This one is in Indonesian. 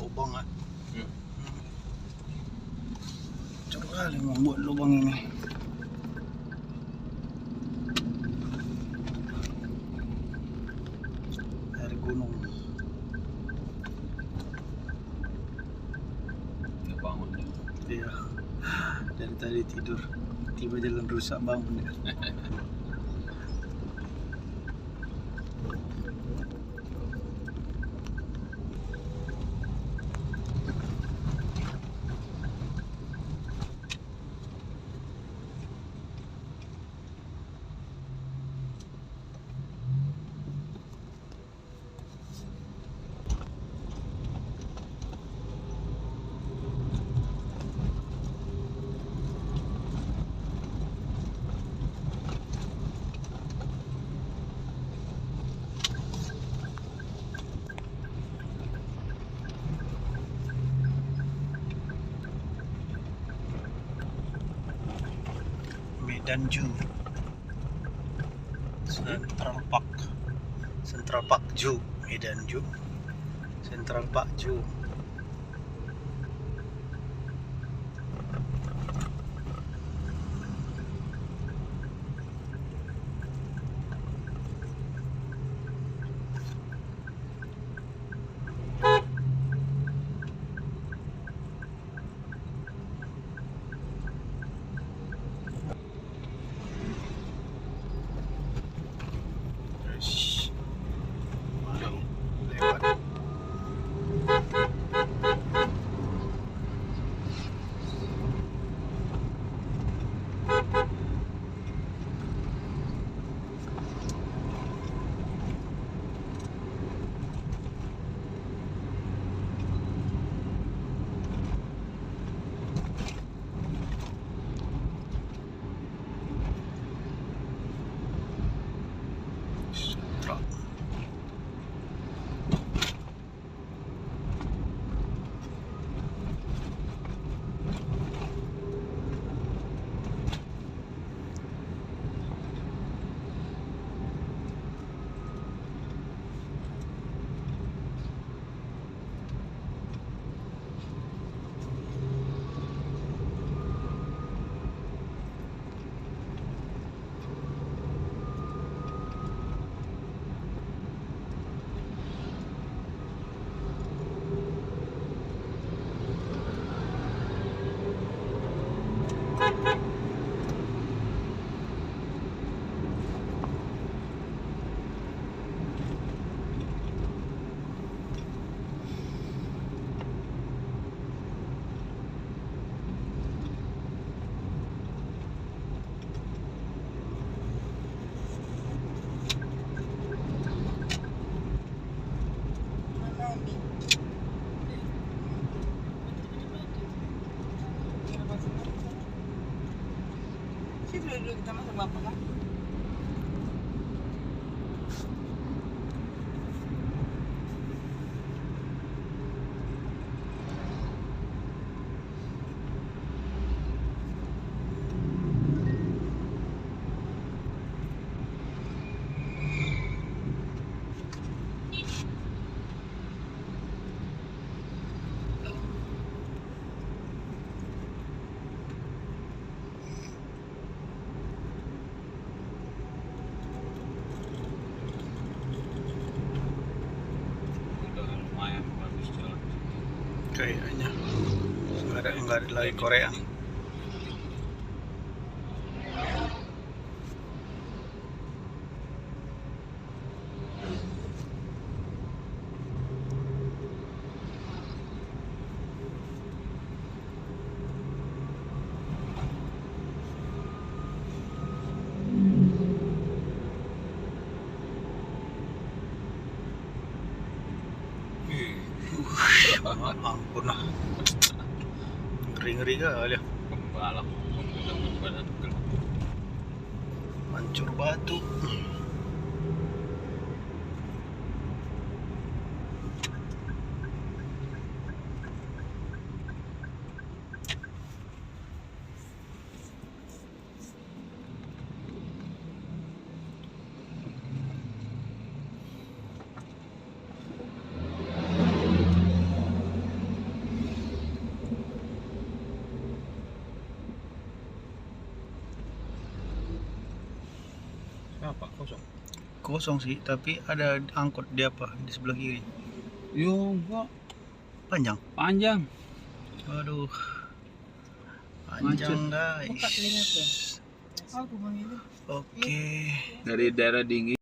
lubang kan. Hancur kali membuat lubang ini. Dari gunung. Nggak bangun. Iya. Dari tadi tidur, tiba jalan rusak bangun ya. Medan Zoo, Central Park Zoo, Medan Zoo, Central Park Zoo. Lewat. Central. Dulu kita masuk bapak kan? Kayaknya nggak ada lagi Korea. Ampun lah, ngeri kali ya. Pembalap menggunakan badan gelap. Hancur batu. kosong sih, tapi ada angkot di apa di sebelah kiri. Yo, enggak. Panjang. Panjang. Waduh. Panjang Buka telinga tuh. guys. Aku bang ini. Oke. Dari daerah dingin.